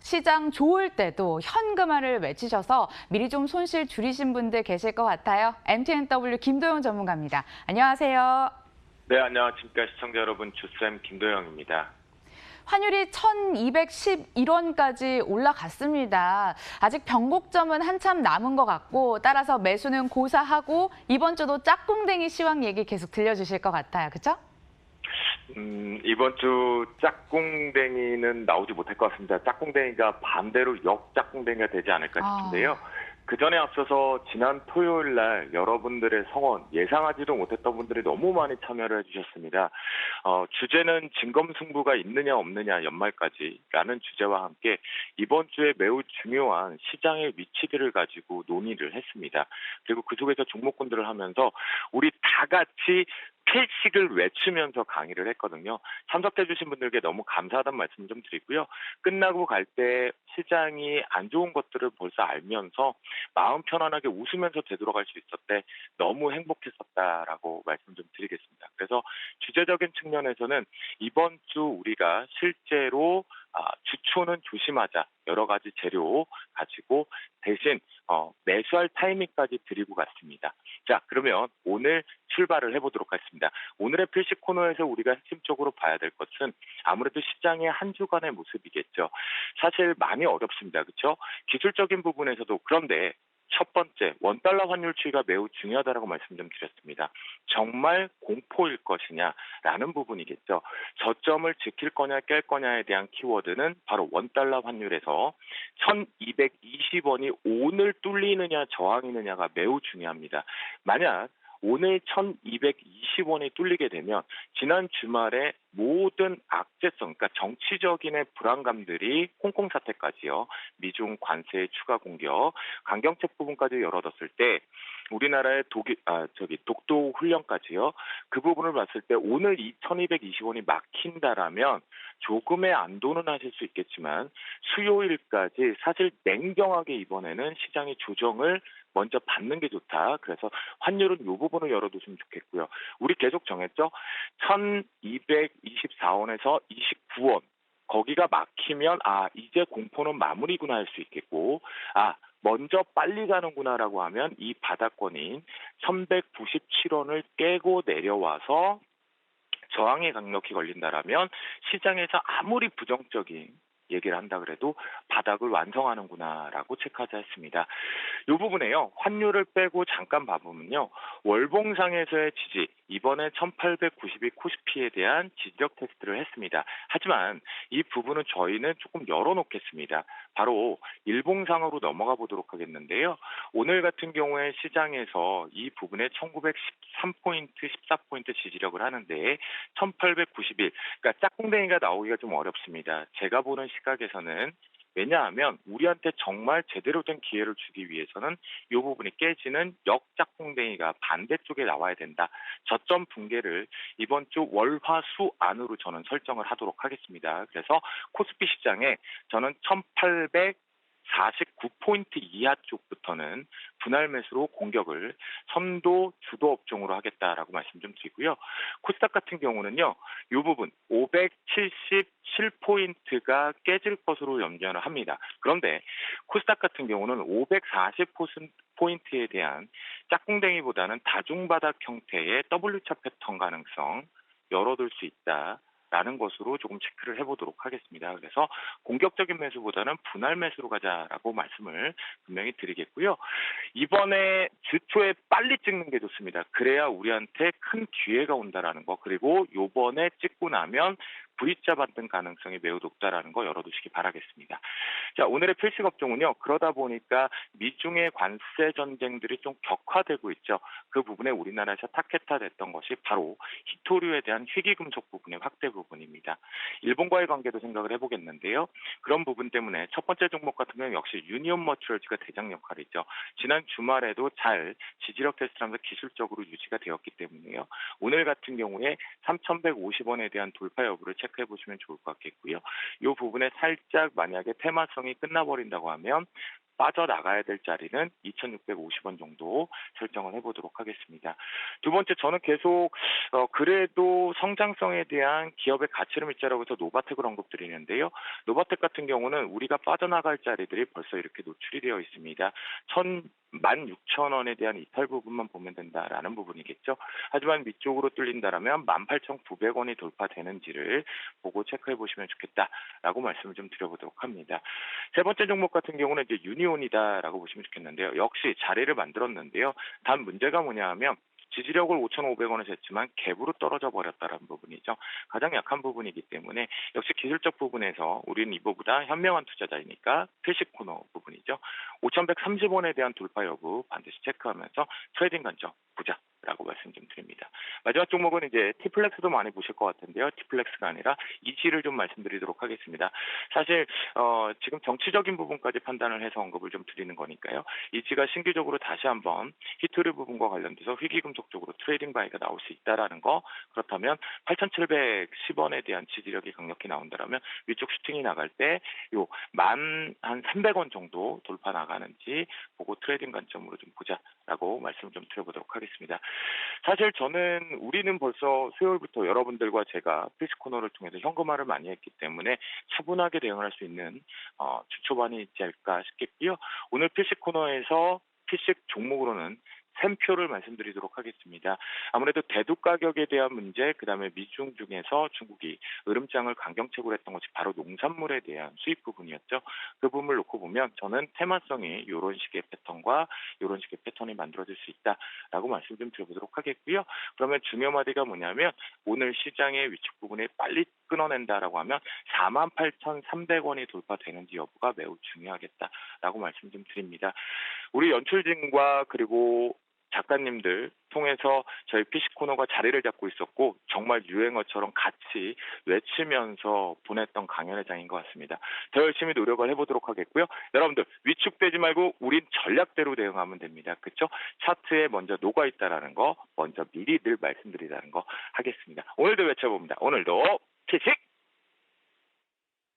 시장 좋을 때도 현금화를 외치셔서 미리 좀 손실 줄이신 분들 계실 것 같아요. MTNW 김도영 전문가입니다. 안녕하세요. 네, 안녕하십니까 시청자 여러분. 주쌤 김도영입니다. 환율이 1,211원까지 올라갔습니다. 아직 변곡점은 한참 남은 것 같고 따라서 매수는 고사하고 이번 주도 짝꿍댕이 시황 얘기 계속 들려주실 것 같아요. 그렇죠? 이번 주 짝꿍댕이는 나오지 못할 것 같습니다. 짝꿍댕이가 반대로 역짝꿍댕이가 되지 않을까 싶은데요. 그 전에 앞서서 지난 토요일 날 여러분들의 성원 예상하지도 못했던 분들이 너무 많이 참여를 해주셨습니다. 주제는 진검승부가 있느냐 없느냐 연말까지라는 주제와 함께 이번 주에 매우 중요한 시장의 위치들을 가지고 논의를 했습니다. 그리고 그 속에서 종목군들을 하면서 우리 다 같이 필식을 외치면서 강의를 했거든요. 참석해주신 분들께 너무 감사하다는 말씀 좀 드리고요. 끝나고 갈 때 시장이 안 좋은 것들을 벌써 알면서 마음 편안하게 웃으면서 되돌아갈 수 있었대 너무 행복했었다라고 말씀 좀 드리겠습니다. 그래서 주제적인 측면에서는 이번 주 우리가 실제로 주초는 조심하자 여러 가지 재료 가지고 대신 매수할 타이밍까지 드리고 갔습니다. 자, 그러면 오늘 출발을 해보도록 하겠습니다. 오늘의 필식 코너에서 우리가 핵심적으로 봐야 될 것은 아무래도 시장의 한 주간의 모습이겠죠. 사실 많이 어렵습니다. 그렇죠? 기술적인 부분에서도. 그런데 첫 번째, 원달러 환율 추이가 매우 중요하다라고 말씀 좀 드렸습니다. 정말 공포일 것이냐라는 부분이겠죠. 저점을 지킬 거냐 깰 거냐에 대한 키워드는 바로 원달러 환율에서 1220원이 오늘 뚫리느냐 저항이느냐가 매우 중요합니다. 만약 오늘 1220원이 뚫리게 되면 지난 주말에 모든 악재성, 그러니까 정치적인의 불안감들이 홍콩 사태까지요, 미중 관세의 추가 공격, 강경책 부분까지 열어뒀을 때 우리나라의 독도 훈련까지요, 그 부분을 봤을 때 오늘 이 1220원이 막힌다라면 조금의 안도는 하실 수 있겠지만 수요일까지 사실 냉정하게 이번에는 시장이 조정을 먼저 받는 게 좋다. 그래서 환율은 이 부분을 열어두시면 좋겠고요. 우리 계속 정했죠. 1224원에서 29원. 거기가 막히면 이제 공포는 마무리구나 할 수 있겠고 먼저 빨리 가는구나라고 하면 이 바닥권인 1197원을 깨고 내려와서 저항이 강력히 걸린다라면 시장에서 아무리 부정적인 얘기를 한다 그래도 바닥을 완성하는구나라고 체크하자 했습니다. 이 부분에요. 환율을 빼고 잠깐 봐보면요. 월봉상에서의 지지, 이번에 1892 코스피에 대한 지지력 테스트를 했습니다. 하지만 이 부분은 저희는 조금 열어놓겠습니다. 바로 일봉상으로 넘어가 보도록 하겠는데요. 오늘 같은 경우에 시장에서 이 부분에 1913포인트, 14포인트 지지력을 하는데 1891, 그러니까 짝꿍댕이가 나오기가 좀 어렵습니다. 제가 보는 시각에서는. 왜냐하면 우리한테 정말 제대로 된 기회를 주기 위해서는 이 부분이 깨지는 역짝꿍댕이가 반대쪽에 나와야 된다. 저점 붕괴를 이번 주 월화수 안으로 저는 설정을 하도록 하겠습니다. 그래서 코스피 시장에 저는 1849포인트 이하 쪽부터는 분할 매수로 공격을 선도 주도 업종으로 하겠다라고 말씀 좀 드리고요. 코스닥 같은 경우는요. 이 부분 577포인트가 깨질 것으로 염려를 합니다. 그런데 코스닥 같은 경우는 540포인트에 대한 짝꿍댕이보다는 다중바닥 형태의 W차 패턴 가능성 열어둘 수 있다. 라는 것으로 조금 체크를 해보도록 하겠습니다. 그래서 공격적인 매수보다는 분할 매수로 가자라고 말씀을 분명히 드리겠고요. 이번에 주초에 빨리 찍는 게 좋습니다. 그래야 우리한테 큰 기회가 온다라는 거, 그리고 요번에 찍고 나면 V자 받는 가능성이 매우 높다라는 거 열어두시기 바라겠습니다. 자, 오늘의 필식 업종은요. 그러다 보니까 미중의 관세 전쟁들이 좀 격화되고 있죠. 그 부분에 우리나라에서 타겟화 됐던 것이 바로 희토류에 대한 희귀금속 부분의 확대 부분입니다. 일본과의 관계도 생각을 해보겠는데요. 그런 부분 때문에 첫 번째 종목 같은 경우는 역시 유니온 머티리얼즈가 대장 역할이죠. 지난 주말에도 잘 지지력 테스트를 하면서 기술적으로 유지가 되었기 때문에요. 오늘 같은 경우에 3,150원에 대한 돌파 여부를 체크해 보시면 좋을 것 같겠고요. 이 부분에 살짝 만약에 테마성이 끝나버린다고 하면 빠져나가야 될 자리는 2,650원 정도 설정을 해보도록 하겠습니다. 두 번째, 저는 계속 그래도 성장성에 대한 기업의 가치를 믿자라고 해서 노바텍을 언급드리는데요. 노바텍 같은 경우는 우리가 빠져나갈 자리들이 벌써 이렇게 노출이 되어 있습니다. 16,000원에 대한 이탈 부분만 보면 된다라는 부분이겠죠. 하지만 위쪽으로 뚫린다라면 18,900원이 돌파되는지를 보고 체크해 보시면 좋겠다라고 말씀을 좀 드려보도록 합니다. 세 번째 종목 같은 경우는 이제 유니온이다라고 보시면 좋겠는데요. 역시 자리를 만들었는데요. 단 문제가 뭐냐 하면 지지력을 5,500원에 쟀지만 갭으로 떨어져 버렸다는 부분이죠. 가장 약한 부분이기 때문에 역시 기술적 부분에서 우리는 이보다 현명한 투자자이니까 필식 코너 부분이죠. 5,130원에 대한 돌파 여부 반드시 체크하면서 트레이딩 관점 보자라고 말씀 좀 드립니다. 마지막 종목은 이제 티플렉스도 많이 보실 것 같은데요. 티플렉스가 아니라 이지를 좀 말씀드리도록 하겠습니다. 사실 지금 정치적인 부분까지 판단을 해서 언급을 좀 드리는 거니까요. 이지가 신규적으로 다시 한번 히트를 부분과 관련돼서 희귀금속 쪽으로 트레이딩 바이가 나올 수 있다라는 거, 그렇다면 8,710원에 대한 지지력이 강력히 나온다라면 위쪽 슈팅이 나갈 때 요 만 한 300원 정도 돌파 나가는지 보고 트레이딩 관점으로 좀 보자라고 말씀을 좀 드려보도록 하겠습니다. 사실 저는 우리는 벌써 수요일부터 여러분들과 제가 필식 코너를 통해서 현금화를 많이 했기 때문에 차분하게 대응을 할 수 있는 주초반이 있지 않을까 싶겠고요. 오늘 필식 코너에서 필식 종목으로는 샘표를 말씀드리도록 하겠습니다. 아무래도 대두 가격에 대한 문제, 그다음에 미중 중에서 중국이 으름장을 강경책으로 했던 것이 바로 농산물에 대한 수입 부분이었죠. 그 부분을 놓고 보면 저는 테마성이 이런 식의 패턴과 이런 식의 패턴이 만들어질 수 있다라고 말씀 좀 드려보도록 하겠고요. 그러면 중요마디가 뭐냐면 오늘 시장의 위축 부분에 빨리 끊어낸다라고 하면 48,300원이 돌파되는지 여부가 매우 중요하겠다라고 말씀 좀 드립니다. 우리 연출진과 그리고 작가님들 통해서 저희 피식 코너가 자리를 잡고 있었고 정말 유행어처럼 같이 외치면서 보냈던 강연의 장인 것 같습니다. 더 열심히 노력을 해보도록 하겠고요. 여러분들 위축되지 말고 우린 전략대로 대응하면 됩니다. 그렇죠? 차트에 먼저 녹아있다라는 거 먼저 미리 늘 말씀드리라는 거 하겠습니다. 오늘도 외쳐봅니다. 오늘도 피식